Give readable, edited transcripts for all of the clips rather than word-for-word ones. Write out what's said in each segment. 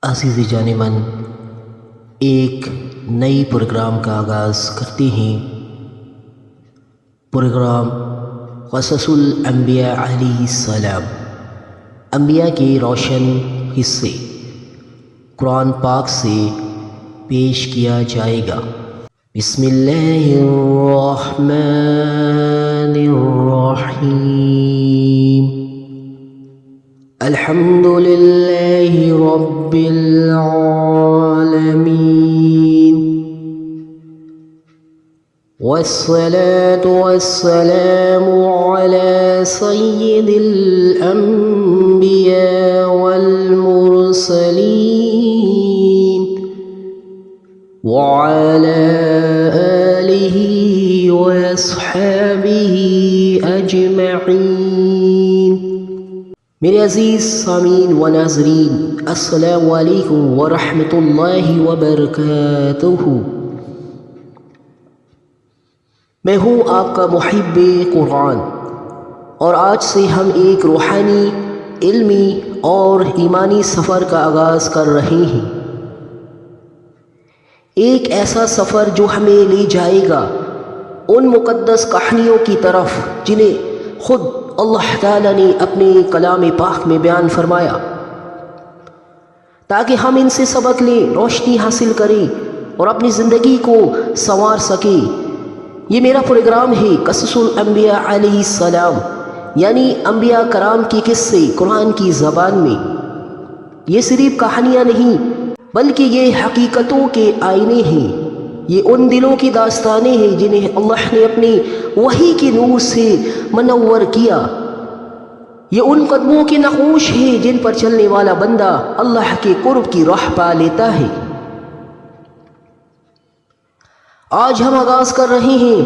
عزیز جان من، ایک نئی پروگرام کا آغاز کرتے ہیں۔ پروگرام قصص الانبیاء علیہ السلام، انبیاء کے روشن حصے قرآن پاک سے پیش کیا جائے گا۔ بسم اللہ الرحمن الرحیم، الحمد للہ رب العالمین، والصلاة والسلام على سید الانبیاء والمرسلین، وعلى آلہ واصحابہ اجمعین۔ میرے عزیز سامعین و ناظرین، السلام علیکم ورحمۃ اللہ وبرکاتہ۔ میں ہوں آپ کا محب قرآن، اور آج سے ہم ایک روحانی، علمی اور ایمانی سفر کا آغاز کر رہے ہیں۔ ایک ایسا سفر جو ہمیں لے جائے گا ان مقدس کہانیوں کی طرف جنہیں خود اللہ تعالیٰ نے اپنے کلام پاک میں بیان فرمایا، تاکہ ہم ان سے سبق لیں، روشنی حاصل کریں اور اپنی زندگی کو سنوار سکیں۔ یہ میرا پروگرام ہے قصص الانبیاء علیہ السلام، یعنی انبیاء کرام کی قصے قرآن کی زبان میں۔ یہ صرف کہانیاں نہیں بلکہ یہ حقیقتوں کے آئینے ہیں، یہ ان دلوں کی داستانیں ہیں جنہیں اللہ نے اپنی وحی کے نور سے منور کیا۔ یہ ان قدموں کے نقوش ہیں جن پر چلنے والا بندہ اللہ کے قرب کی راہ پا لیتا ہے۔ آج ہم آغاز کر رہے ہیں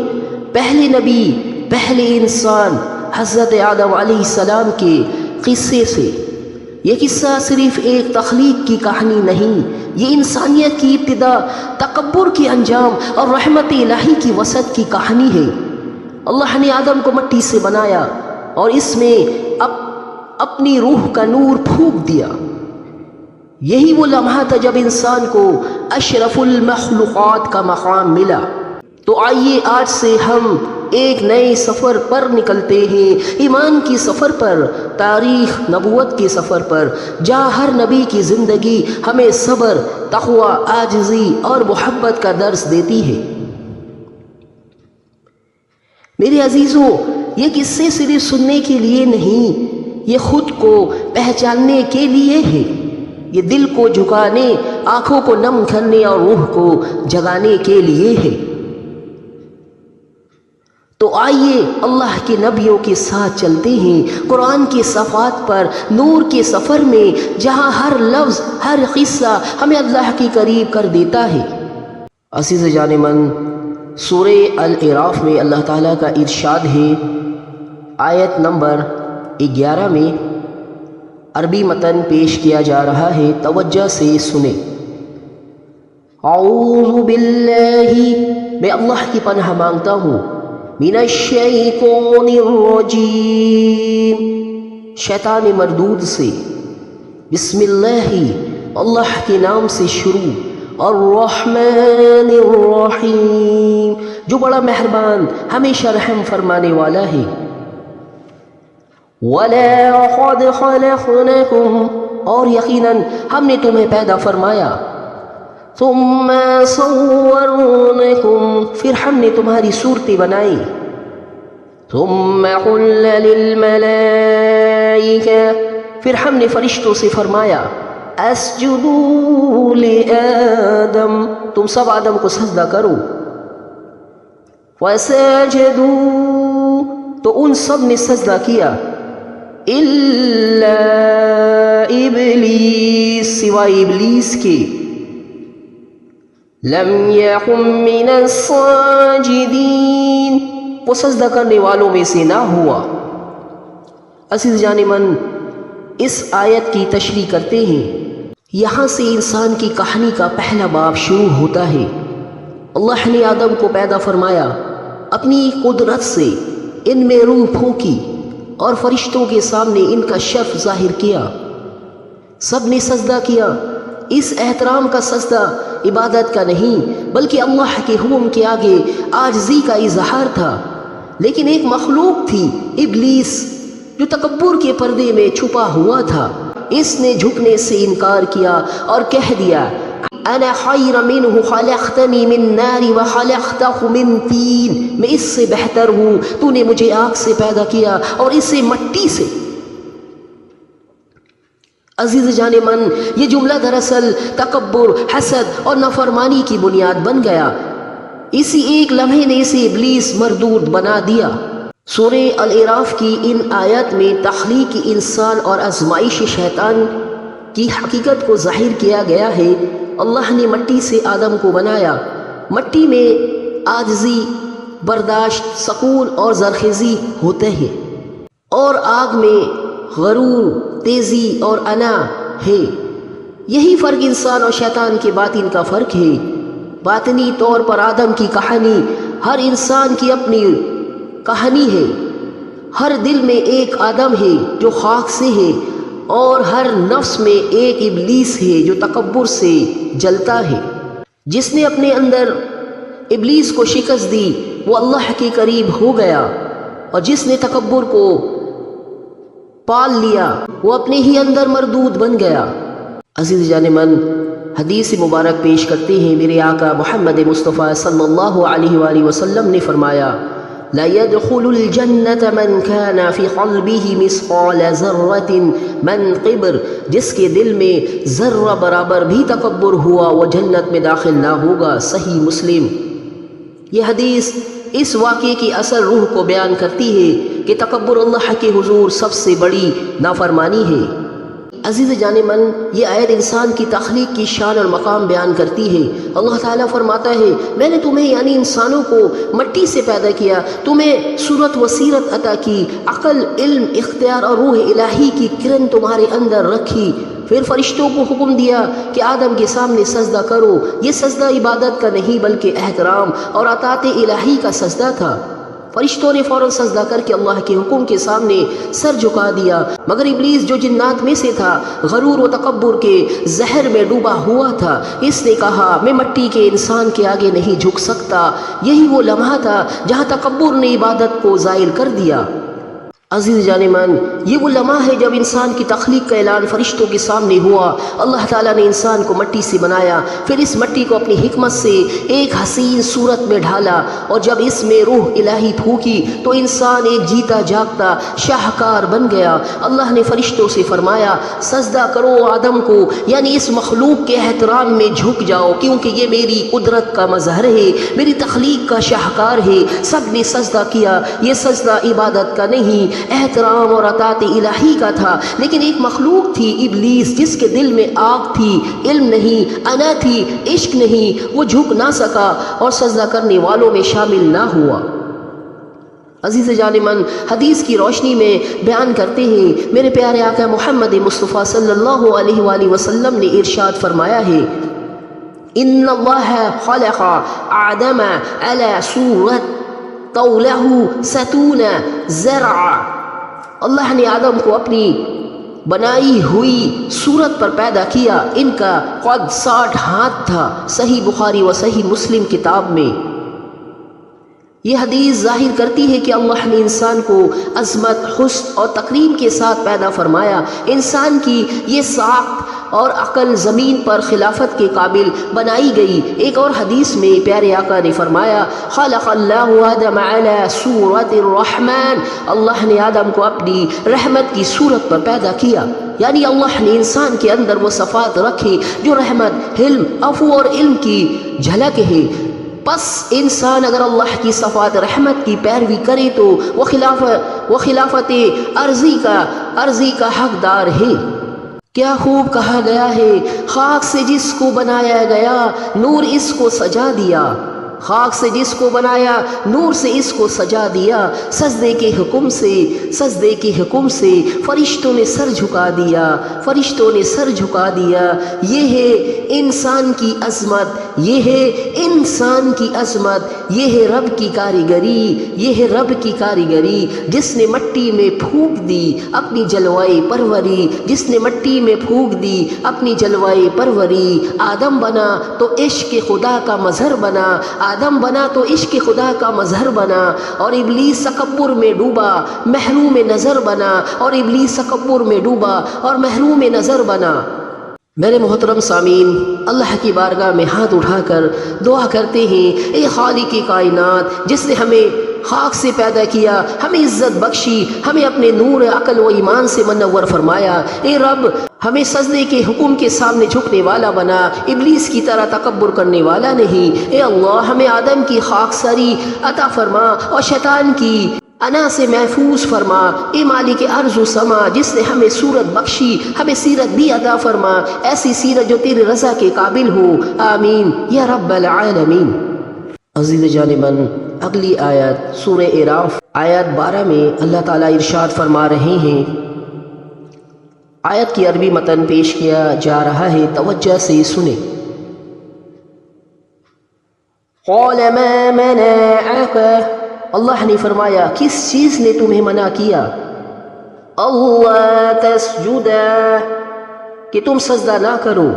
پہلے نبی، پہلے انسان حضرت آدم علیہ السلام کے قصے سے۔ یہ قصہ صرف ایک تخلیق کی کہانی نہیں، یہ انسانیت کی ابتدا، تکبر کی انجام اور رحمت الہی کی وسعت کی کہانی ہے۔ اللہ نے آدم کو مٹی سے بنایا اور اس میں اپنی روح کا نور پھونک دیا۔ یہی وہ لمحہ تھا جب انسان کو اشرف المخلوقات کا مقام ملا۔ تو آئیے آج سے ہم ایک نئے سفر پر نکلتے ہیں، ایمان کی سفر پر، تاریخ نبوت کے سفر پر، جہاں ہر نبی کی زندگی ہمیں صبر، تقوی، عاجزی اور محبت کا درس دیتی ہے۔ میرے عزیزوں، یہ قصے صرف سننے کے لیے نہیں، یہ خود کو پہچاننے کے لیے ہے۔ یہ دل کو جھکانے، آنکھوں کو نم کرنے اور روح کو جگانے کے لیے ہے۔ تو آئیے اللہ کے نبیوں کے ساتھ چلتے ہیں قرآن کے صفحات پر، نور کے سفر میں، جہاں ہر لفظ، ہر قصہ ہمیں اللہ کے قریب کر دیتا ہے۔ عزیز جان من، سورہ الاعراف میں اللہ تعالیٰ کا ارشاد ہے، آیت نمبر 11 میں عربی متن پیش کیا جا رہا ہے، توجہ سے سنیں۔ اعوذ باللہ، میں اللہ کی پناہ مانگتا ہوں، من الشیطان الرجیم، شیطان مردود سے۔ بسم اللہ، اللہ کے نام سے شروع، الرحمن الرحیم، جو بڑا مہربان، ہمیشہ رحم فرمانے والا ہے۔ وَلَقَدْ خَلَقْنَاكُمْ، اور یقیناً ہم نے تمہیں پیدا فرمایا۔ ثُمَّ صَوَّرْنَاكُمْ، پھر ہم نے تمہاری صورتیں بنائی۔ ثُمَّ قُلْنَا لِلْمَلَائِكَةِ، پھر ہم نے فرشتوں سے فرمایا، اسجدوا لآدم، تم سب آدم کو سجدہ کرو۔ فَسَجَدُوا، تو ان سب نے سجدہ کیا، إِلَّا إِبْلِيسَ، سوائے ابلیس کے، لَمْ يَكُن مِّنَ السَّاجِدِينَ، وہ سجدہ کرنے والوں میں سے نہ ہوا۔ عزیز جان من، اس آیت کی تشریح کرتے ہیں۔ یہاں سے انسان کی کہانی کا پہلا باب شروع ہوتا ہے۔ اللہ نے آدم کو پیدا فرمایا، اپنی قدرت سے ان میں روح پھونکی اور فرشتوں کے سامنے ان کا شرف ظاہر کیا۔ سب نے سجدہ کیا اس احترام کا سجدہ عبادت کا نہیں بلکہ اللہ کے حکم کے آگے عاجزی کا اظہار تھا۔ لیکن ایک مخلوق تھی ابلیس جو تکبر کے پردے میں چھپا ہوا تھا، اس نے جھکنے سے انکار کیا اور کہہ دیا انا خیر منہ خلقتنی من نار وخلقتہ من طین، میں اس سے بہتر ہوں، تو نے مجھے آگ سے پیدا کیا اور اسے مٹی سے۔ عزیز جان من، یہ جملہ دراصل تکبر، حسد اور نافرمانی کی بنیاد بن گیا۔ اسی ایک لمحے نے اسے ابلیس مردود بنا دیا۔ سورہ الاعراف کی ان آیات میں تخلیق انسان اور آزمائش شیطان کی حقیقت کو ظاہر کیا گیا ہے۔ اللہ نے مٹی سے آدم کو بنایا۔ مٹی میں عاجزی، برداشت، سکون اور زرخیزی ہوتے ہیں، اور آگ میں غرور، تیزی اور انا ہے۔ یہی فرق انسان اور شیطان کے باطن کا فرق ہے۔ باطنی طور پر آدم کی کہانی ہر انسان کی اپنی کہانی ہے۔ ہر دل میں ایک آدم ہے جو خاک سے ہے، اور ہر نفس میں ایک ابلیس ہے جو تکبر سے جلتا ہے۔ جس نے اپنے اندر ابلیس کو شکست دی وہ اللہ کے قریب ہو گیا، اور جس نے تکبر کو پال لیا وہ اپنے ہی اندر مردود بن گیا۔ عزیز جان من، حدیث مبارک پیش کرتے ہیں میرے آقا محمد مصطفیٰ صلی اللہ علیہ وآلہ وسلم نے فرمایا لا يدخل الجنة من كان في قلبه مثقال ذرة من قبر، جس کے دل میں ذرہ برابر بھی تکبر ہوا وہ جنت میں داخل نہ ہوگا۔ صحیح مسلم۔ یہ حدیث اس واقعے کی اصل روح کو بیان کرتی ہے کہ تکبر اللہ کے حضور سب سے بڑی نافرمانی ہے۔ عزیز جان من، یہ آیت انسان کی تخلیق کی شان اور مقام بیان کرتی ہے۔ اللہ تعالیٰ فرماتا ہے میں نے تمہیں یعنی انسانوں کو مٹی سے پیدا کیا، تمہیں صورت و سیرت عطا کی، عقل، علم، اختیار اور روح الہی کی کرن تمہارے اندر رکھی، پھر فرشتوں کو حکم دیا کہ آدم کے سامنے سجدہ کرو۔ یہ سجدہ عبادت کا نہیں بلکہ احترام اور اطاعت الہی کا سجدہ تھا۔ فرشتوں نے فوراً سجدہ کر کے اللہ کے حکم کے سامنے سر جھکا دیا، مگر ابلیس جو جنات میں سے تھا غرور و تکبر کے زہر میں ڈوبا ہوا تھا، اس نے کہا میں مٹی کے انسان کے آگے نہیں جھک سکتا۔ یہی وہ لمحہ تھا جہاں تکبر نے عبادت کو زائل کر دیا۔ عزیز جان من، یہ وہ لمحہ ہے جب انسان کی تخلیق کا اعلان فرشتوں کے سامنے ہوا۔ اللہ تعالیٰ نے انسان کو مٹی سے بنایا، پھر اس مٹی کو اپنی حکمت سے ایک حسین صورت میں ڈھالا، اور جب اس میں روح الہی پھونکی تو انسان ایک جیتا جاگتا شاہکار بن گیا۔ اللہ نے فرشتوں سے فرمایا سجدہ کرو آدم کو، یعنی اس مخلوق کے احترام میں جھک جاؤ، کیونکہ یہ میری قدرت کا مظہر ہے، میری تخلیق کا شاہکار ہے۔ سب نے سجدہ کیا۔ یہ سجدہ عبادت کا نہیں، احترام اور اطاعت الہی کا تھا۔ لیکن ایک مخلوق تھی ابلیس جس کے دل میں آگ تھی، علم نہیں، انا تھی، عشق نہیں، وہ جھک نہ سکا اور سجدہ کرنے والوں میں شامل نہ ہوا۔ عزیز جان من، حدیث کی روشنی میں بیان کرتے ہیں میرے پیارے آقا محمد مصطفیٰ صلی اللہ علیہ وآلہ وسلم نے ارشاد فرمایا ہے ان اللہ خلق آدم علی صورت طولہ 60 ذرعا، اللہ نے آدم کو اپنی بنائی ہوئی صورت پر پیدا کیا، ان کا قد 60 ہاتھ تھا۔ صحیح بخاری و صحیح مسلم کتاب میں یہ حدیث ظاہر کرتی ہے کہ اللہ نے انسان کو عظمت، حسن اور تکریم کے ساتھ پیدا فرمایا۔ انسان کی یہ ساخت اور عقل زمین پر خلافت کے قابل بنائی گئی۔ ایک اور حدیث میں پیارے آقا نے فرمایا خلق اللہ آدم علی صورت الرحمن، اللہ نے آدم کو اپنی رحمت کی صورت پر پیدا کیا، یعنی اللہ نے انسان کے اندر وہ صفات رکھی جو رحمت، حلم، عفو اور علم کی جھلک ہے۔ پس انسان اگر اللہ کی صفات رحمت کی پیروی کرے تو وہ خلافت عرضی کا حقدار ہے۔ کیا خوب کہا گیا ہے خاک سے جس کو بنایا گیا نور اس کو سجا دیا۔ خاک سے جس کو بنایا، نور سے اس کو سجا دیا، سجدے کے حکم سے فرشتوں نے سر جھکا دیا، یہ ہے انسان کی عظمت، یہ ہے رب کی کاریگری، جس نے مٹی میں پھونک دی اپنی جلوائے پروری، آدم بنا تو عشق خدا کا مظہر بنا، اور ابلیس تکبر میں ڈوبا محروم نظر بنا۔ میرے محترم سامعین، اللہ کی بارگاہ میں ہاتھ اٹھا کر دعا کرتے ہیں، اے خالق کائنات، جس نے ہمیں خاک سے پیدا کیا، ہمیں عزت بخشی، ہمیں اپنے نور عقل و ایمان سے منور فرمایا، اے رب ہمیں سجدے کے حکم کے سامنے جھکنے والا بنا، ابلیس کی طرح تکبر کرنے والا نہیں۔ اے اللہ ہمیں آدم کی خاکساری عطا فرما اور شیطان کی انا سے محفوظ فرما۔ اے مالک ارض و سما، جس نے ہمیں صورت بخشی، ہمیں سیرت بھی عطا فرما، ایسی سیرت جو تیرے رضا کے قابل ہو، آمین یا رب العالمین۔ عزیز جانبان، اگلی آیت سورہ اعراف آیت 12 میں اللہ تعالیٰ ارشاد فرما رہے ہیں، آیت کی عربی متن پیش کیا جا رہا ہے، توجہ سے سنیں۔ قال ما منعك، اللہ نے فرمایا کس چیز نے تمہیں منع کیا، اللہ تسجد، کہ تم سجدہ نہ کرو،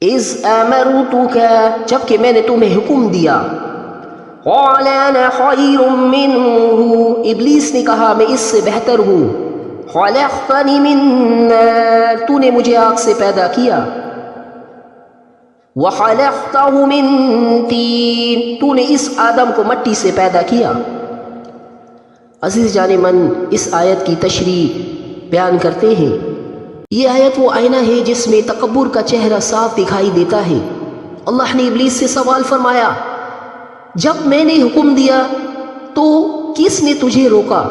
اذ امرتک، جبکہ میں نے تمہیں حکم دیا، قال انا خیر منہ، ابلیس نے کہا میں اس سے بہتر ہوں، خلقتنی من نار، تو نے مجھے آگ سے پیدا کیا، وخلقتہ من طین، تو نے اس آدم کو مٹی سے پیدا کیا۔ عزیز جانبان، اس آیت کی تشریح بیان کرتے ہیں، یہ آیت وہ آئینہ ہے جس میں تکبر کا چہرہ صاف دکھائی دیتا ہے۔ اللہ نے ابلیس سے سوال فرمایا، جب میں نے حکم دیا تو کس نے تجھے روکا،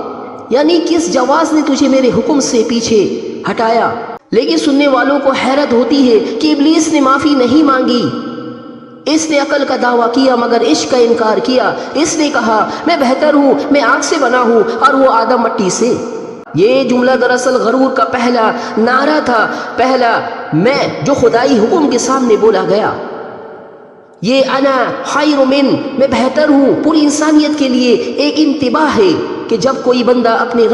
یعنی کس جواز نے تجھے میرے حکم سے پیچھے ہٹایا؟ لیکن سننے والوں کو حیرت ہوتی ہے کہ ابلیس نے معافی نہیں مانگی، اس نے عقل کا دعویٰ کیا مگر عشق کا انکار کیا، اس نے کہا میں بہتر ہوں، میں آگ سے بنا ہوں اور وہ آدم مٹی سے۔ یہ جملہ دراصل غرور کا پہلا نعرہ تھا، پہلا میں جو خدائی حکم کے سامنے بولا گیا۔ یہ انا خیر من، میں بہتر ہوں، پوری انسانیت کے لیے ایک انتباہ ہے کہ جب کوئی بندہ اپنے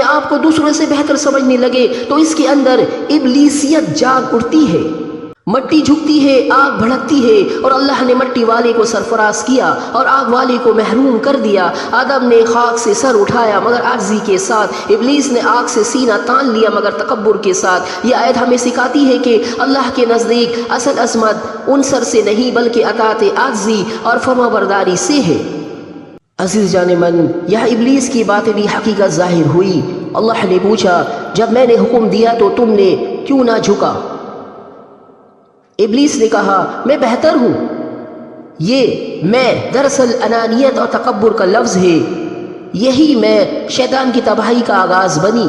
آپ کو دوسروں سے بہتر سمجھنے لگے تو اس کے اندر ابلیسیت جاگ اٹھتی ہے، مٹی جھکتی ہے، آگ بھڑکتی ہے، اور اللہ نے مٹی والے کو سرفراز کیا اور آگ والے کو محروم کر دیا۔ آدم نے خاک سے سر اٹھایا مگر عاجزی کے ساتھ، ابلیس نے آگ سے سینہ تان لیا مگر تکبر کے ساتھ۔ یہ آیت ہمیں سکھاتی ہے کہ اللہ کے نزدیک اصل عظمت عنصر سے نہیں بلکہ اطاعت عاجزی اور فرمانبرداری سے ہے۔ عزیز جانبان، یہ ابلیس کی باطنی حقیقت ظاہر ہوئی۔ اللہ نے پوچھا جب میں نے حکم دیا تو تم نے کیوں نہ جھکا؟ ابلیس نے کہا میں بہتر ہوں۔ یہ میں دراصل انانیت اور تکبر کا لفظ ہے، یہی میں شیطان کی تباہی کا آغاز بنی۔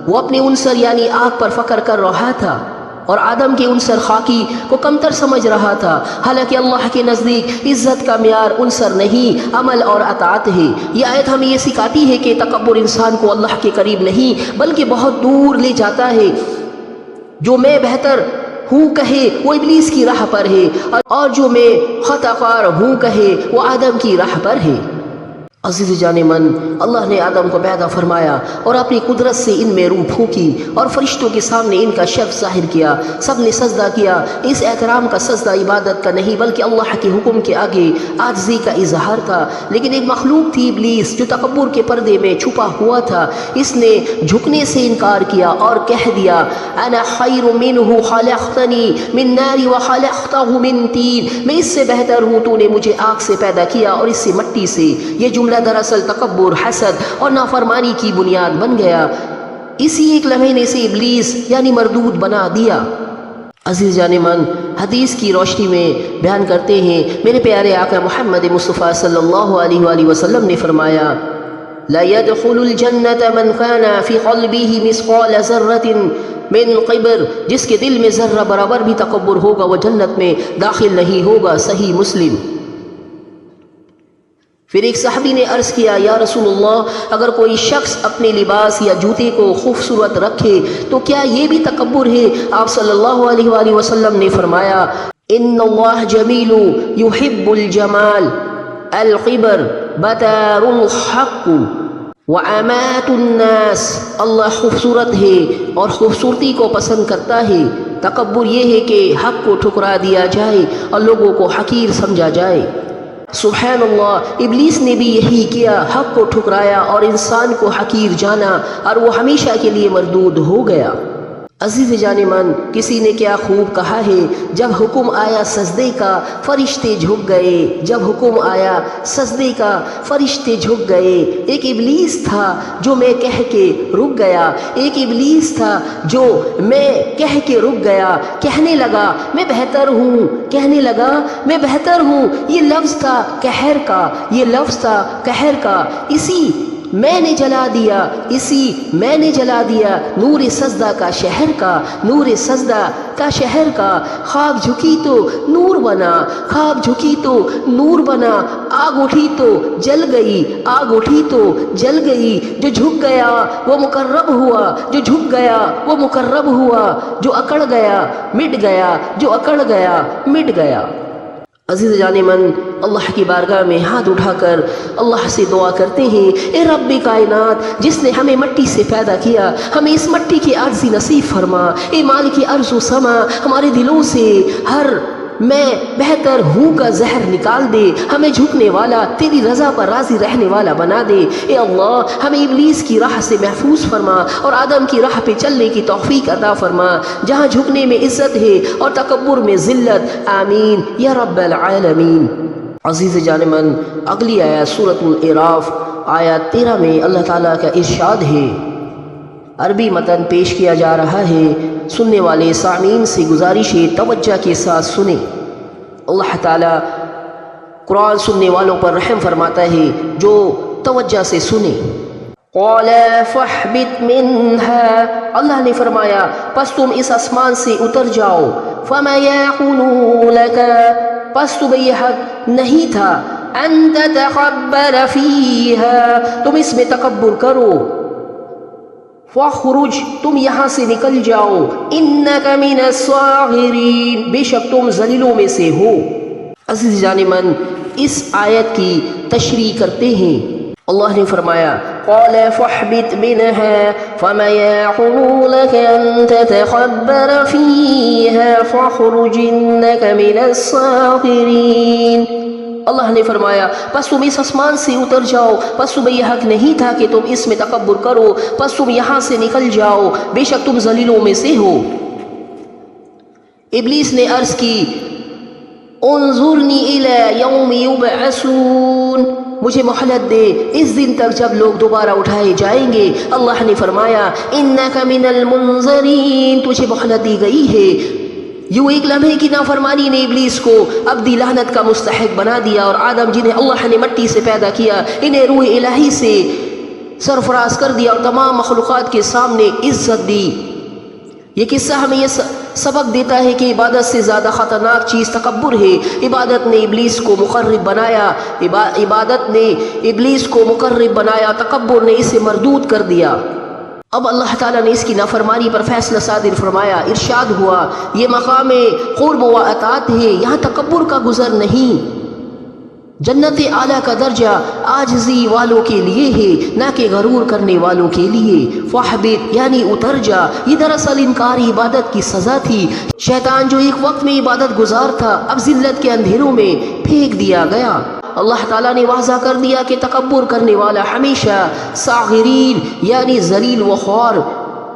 وہ اپنے عنصر یعنی آگ پر فخر کر رہا تھا اور آدم کے عنصر خاکی کو کمتر سمجھ رہا تھا، حالانکہ اللہ کے نزدیک عزت کا معیار عنصر نہیں عمل اور اطاعت ہے۔ یہ آیت ہمیں یہ سکھاتی ہے کہ تکبر انسان کو اللہ کے قریب نہیں بلکہ بہت دور لے جاتا ہے۔ جو میں بہتر ہوں کہے وہ ابلیس کی راہ پر ہے، اور جو میں خطا کار ہوں کہے وہ آدم کی راہ پر ہے۔ عزیز جانبان، اللہ نے آدم کو پیدا فرمایا اور اپنی قدرت سے ان میں روح پھونکی اور فرشتوں کے سامنے ان کا شرف ظاہر کیا۔ سب نے سجدہ کیا۔ اس احترام کا سجدہ عبادت کا نہیں بلکہ اللہ کے حکم کے آگے عاجزی کا اظہار تھا۔ لیکن ایک مخلوق تھی ابلیس جو تکبر کے پردے میں چھپا ہوا تھا، اس نے جھکنے سے انکار کیا اور کہہ دیا انا خیر منہ خلقتنی من نار وخلقتہ من طین، میں اس سے بہتر ہوں، تو نے مجھے آگ سے پیدا کیا اور اس سے مٹی سے۔ یہ جملہ دراصل تکبر، حسد اور نافرمانی کی بنیاد بن گیا۔ اسی ایک لمحے نے اسے ابلیس یعنی مردود بنا دیا۔ عزیز جانبان، حدیث کی روشنی میں بیان کرتے ہیں، میرے پیارے آقا محمد مصطفیٰ صلی اللہ علیہ وآلہ وسلم نے فرمایا لا يدخل الجنة من كان في قلبه مثقال ذرة من قبر، جس کے دل میں ذرہ برابر بھی تکبر ہوگا وہ جنت میں داخل نہیں ہوگا۔ صحیح مسلم۔ پھر ایک صحابی نے عرض کیا یا رسول اللہ، اگر کوئی شخص اپنے لباس یا جوتے کو خوبصورت رکھے تو کیا یہ بھی تکبر ہے؟ آپ صلی اللہ علیہ وآلہ وسلم نے فرمایا ان اللہ جمیل یحب الجمال، القبر بطار الحق وامات الناس، اللہ خوبصورت ہے اور خوبصورتی کو پسند کرتا ہے، تکبر یہ ہے کہ حق کو ٹھکرا دیا جائے اور لوگوں کو حقیر سمجھا جائے۔ سبحان اللہ، ابلیس نے بھی یہی کیا، حق کو ٹھکرایا اور انسان کو حقیر جانا اور وہ ہمیشہ کے لیے مردود ہو گیا۔ عزیز جان من، کسی نے کیا خوب کہا ہے، جب حکم آیا سجدے کا فرشتے جھک گئے، جب حکم آیا سجدے کا فرشتے جھک گئے۔ ایک ابلیس تھا جو میں کہہ کے رک گیا، ایک ابلیس تھا جو میں کہہ کے رک گیا، کہنے لگا میں بہتر ہوں، کہنے لگا میں بہتر ہوں۔ یہ لفظ تھا قہر کا، یہ لفظ تھا قہر کا، اسی میں نے جلا دیا، اسی میں نے جلا دیا نور سجدہ کا شہر کا، نور سجدہ کا شہر کا۔ خاک جھکی تو نور بنا، خاک جھکی تو نور بنا، آگ اٹھی تو جل گئی، آگ اٹھی تو جل گئی۔ جو جھک گیا وہ مقرب ہوا، جو جھک گیا وہ مقرب ہوا، جو اکڑ گیا مٹ گیا، جو اکڑ گیا مٹ گیا۔ عزیز جان من، اللہ کی بارگاہ میں ہاتھ اٹھا کر اللہ سے دعا کرتے ہیں، اے رب کائنات، جس نے ہمیں مٹی سے پیدا کیا، ہمیں اس مٹی کی عاجزی نصیب فرما۔ اے مالک ارض و سما، ہمارے دلوں سے ہر میں بہتر ہوں کا زہر نکال دے، ہمیں جھکنے والا، تیری رضا پر راضی رہنے والا بنا دے۔ اے اللہ، ہمیں ابلیس کی راہ سے محفوظ فرما اور آدم کی راہ پہ چلنے کی توفیق عطا فرما، جہاں جھکنے میں عزت ہے اور تکبر میں ذلت۔ آمین یا رب العالمین۔ عزیز جان من، اگلی آیت سورۃ الاعراف آیت 13 میں اللہ تعالیٰ کا ارشاد ہے، عربی متن پیش کیا جا رہا ہے، سننے والے سامعین سے گزارش ہے توجہ کے ساتھ سنیں۔ اللہ تعالیٰ قرآن سننے والوں پر رحم فرماتا ہے جو توجہ سے سنیں۔ قال فاحبط منها، اللہ نے فرمایا پس تم اس آسمان سے اتر جاؤ، فما يكون لك، پس تمہیں یہ حق نہیں تھا، ان تتکبر فیها، تم اس میں تکبر کرو، فاخرج، تم یہاں سے نکل جاؤ، انک من الصاغرین، بے شک تم ذلیلوں میں سے ہو۔ عزیز جان من، اس آیت کی تشریح کرتے ہیں۔ اللہ نے فرمایا قال فاحبط منها فما يكون لك ان تتكبر فيها فاخرج انك من الصاغرین، اللہ نے فرمایا پس تم اس آسمان سے اتر جاؤ، پس تمہیں یہ حق نہیں تھا کہ تم اس میں تکبر کرو، پس تم یہاں سے نکل جاؤ، بے شک تم ذلیلوں میں سے ہو۔ ابلیس نے عرض کی انظرنی الی یوم یبعثون، مجھے مہلت دے اس دن تک جب لوگ دوبارہ اٹھائے جائیں گے۔ اللہ نے فرمایا انک من المنظرین، تجھے مہلت دی گئی ہے۔ یوں ایک لمحے کی نافرمانی نے ابلیس کو ابدی لعنت کا مستحق بنا دیا، اور آدم جنہیں اللہ نے مٹی سے پیدا کیا، انہیں روح الہی سے سرفراز کر دیا اور تمام مخلوقات کے سامنے عزت دی۔ یہ قصہ ہمیں یہ سبق دیتا ہے کہ عبادت سے زیادہ خطرناک چیز تکبر ہے۔ عبادت نے ابلیس کو مقرب بنایا، عبادت نے ابلیس کو مقرب بنایا، تکبر نے اسے مردود کر دیا۔ اب اللہ تعالیٰ نے اس کی نافرمانی پر فیصلہ صادر فرمایا، ارشاد ہوا یہ مقام قرب و اطاعت ہے، یہاں تکبر کا گزر نہیں۔ جنت اعلیٰ کا درجہ عاجزی والوں کے لیے ہے، نہ کہ غرور کرنے والوں کے لیے۔ فاحبط یعنی اتر جا، یہ دراصل انکار عبادت کی سزا تھی۔ شیطان جو ایک وقت میں عبادت گزار تھا، اب ذلت کے اندھیروں میں پھینک دیا گیا۔ اللہ تعالیٰ نے واضح کر دیا کہ تکبر کرنے والا ہمیشہ صاغرین یعنی ذلیل و خوار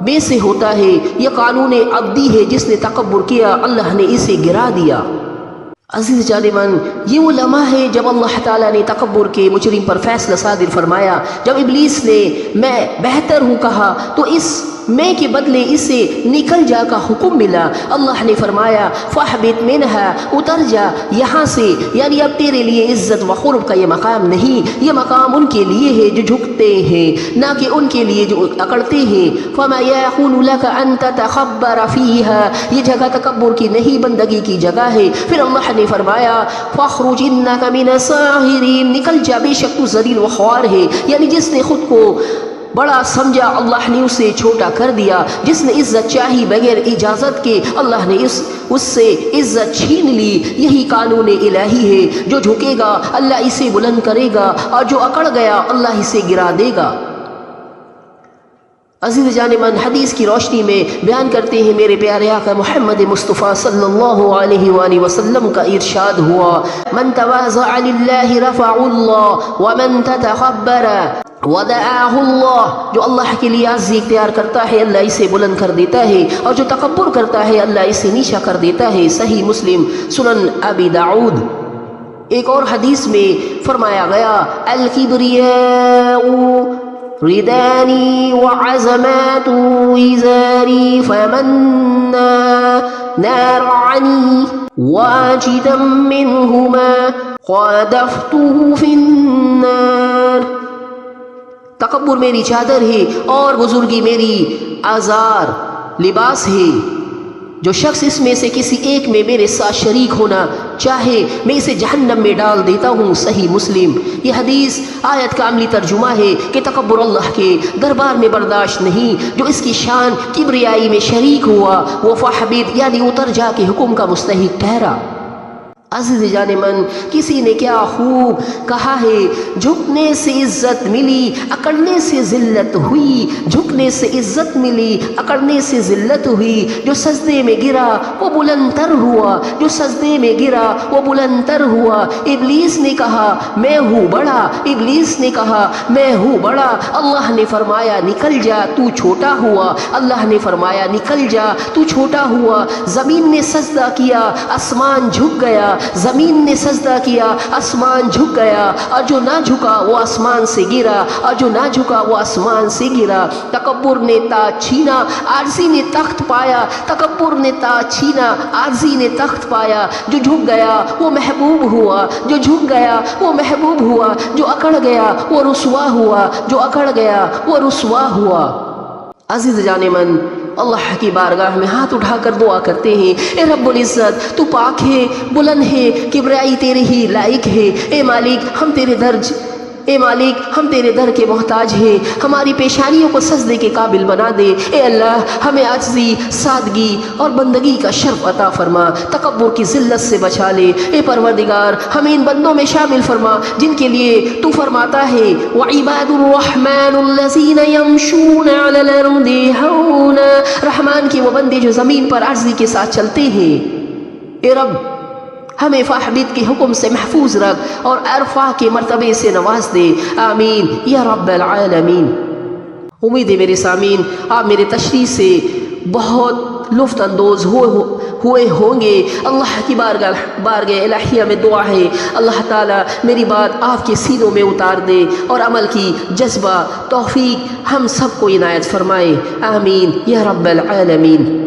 میں سے ہوتا ہے۔ یہ قانون ابدی ہے، جس نے تکبر کیا اللہ نے اسے گرا دیا۔ عزیز جانبان، یہ وہ لمحہ ہے جب اللہ تعالیٰ نے تکبر کے مجرم پر فیصلہ صادر فرمایا۔ جب ابلیس نے میں بہتر ہوں کہا تو اس میں کے بدلے اسے نکل جا کا حکم ملا۔ اللہ نے فرمایا فاہبط منہا، اتر جا یہاں سے، یعنی اب تیرے لیے عزت و قرب کا یہ مقام نہیں، یہ مقام ان کے لیے ہے جو جھکتے ہیں، نہ کہ ان کے لیے جو اکڑتے ہیں۔ فما یکون لک ان تتکبر فیہا، یہ جگہ تکبر کی نہیں بندگی کی جگہ ہے۔ پھر اللہ نے فرمایا فاخرج انک من الصاغرین، نکل جا بے شک تو ذلیل و خوار ہے، یعنی جس نے خود کو بڑا سمجھا اللہ نے اسے چھوٹا کر دیا، جس نے عزت چاہی بغیر اجازت کے اللہ نے اس سے عزت چھین لی۔ یہی قانون الہی ہے، جو جھکے گا اللہ اسے بلند کرے گا، اور جو اکڑ گیا اللہ اسے گرا دے گا۔ عزیز جانبان، حدیث کی روشنی میں بیان کرتے ہیں میرے پیارے آقا محمد مصطفیٰ صلی اللہ علیہ وآلہ وسلم کا ارشاد ہوا من تواضع للہ رفع اللہ ومن تتکبر وَدَعَاهُ اللہ، جو اللہ کے لیے عزی اختیار کرتا ہے اللہ اسے بلند کر دیتا ہے، اور جو تکبر کرتا ہے اللہ اسے نیچا کر دیتا ہے۔ صحیح مسلم، سنن ابی داؤد۔ ایک اور حدیث میں فرمایا گیا الکبریاء ردانی وعظمات ازاری فمن نارعنی واجدا منہما قادفته فی النار، تکبر میری چادر ہے اور بزرگی میری آزار لباس ہے، جو شخص اس میں سے کسی ایک میں میرے ساتھ شریک ہونا چاہے میں اسے جہنم میں ڈال دیتا ہوں۔ صحیح مسلم۔ یہ حدیث آیت کا عملی ترجمہ ہے کہ تکبر اللہ کے دربار میں برداشت نہیں، جو اس کی شان کبریائی میں شریک ہوا وہ فاحبط یعنی اتر جا کے حکم کا مستحق ٹھہرا۔ عزیز جانمن، کسی نے کیا خوب کہا ہے جھکنے سے عزت ملی، اکڑنے سے ذلت ہوئی، جھکنے سے عزت ملی، اکڑنے سے ذلت ہوئی، جو سجدے میں گرا وہ بلند تر ہوا، جو سجدے میں گرا وہ بلند تر ہوا۔ ابلیس نے کہا میں ہوں بڑا، ابلیس نے کہا میں ہوں بڑا، اللہ نے فرمایا نکل جا تو چھوٹا ہوا، اللہ نے فرمایا نکل جا تو چھوٹا ہوا۔ زمین نے سجدہ کیا، آسمان جھک گیا، زمین نے سجدہ کیا، آسمان جھک گیا، اور جو نہ جھکا وہ آسمان سے گرا، اور جو نہ جھکا وہ آسمان سے گرا۔ تکبر نے تاج چھینا، عاجزی نے تخت پایا، تکبر نے تاج چھینا، عاجزی نے تخت پایا۔ جو جھک گیا وہ محبوب ہوا، جو جھک گیا وہ محبوب ہوا، جو اکڑ گیا وہ رسوا ہوا، جو اکڑ گیا وہ رسوا ہوا۔ عزیز جانمن، اللہ کی بارگاہ میں ہاتھ اٹھا کر دعا کرتے ہیں اے رب العزت تو پاک ہے، بلند ہے، کبریائی تیرے ہی لائق ہے۔ اے مالک ہم تیرے در کے محتاج ہیں، ہماری پیشانیوں کو سجدے کے قابل بنا دے۔ اے اللہ ہمیں عاجزی، سادگی اور بندگی کا شرف عطا فرما، تکبر کی ذلت سے بچا لے۔ اے پروردگار ہمیں ان بندوں میں شامل فرما جن کے لیے تو فرماتا ہے وَعِبَادُ الرَّحْمَنُ الَّذِينَ يَمْشُونَ عَلَى الْأَرْضِ هَوْنًا، رحمان کے وہ بندے جو زمین پر عاجزی کے ساتھ چلتے ہیں۔ اے رب ہمیں فاحبط کے حکم سے محفوظ رکھ اور ارفع کے مرتبے سے نواز دے، آمین یا رب العالمین۔ امید ہے میرے سامعین آپ میرے تشریح سے بہت لطف اندوز ہوئے ہوں گے۔ اللہ کی بارگاہ الہیہ میں دعا ہے اللہ تعالیٰ میری بات آپ کے سینوں میں اتار دے اور عمل کی جذبہ توفیق ہم سب کو عنایت فرمائے، آمین یا رب العالمین۔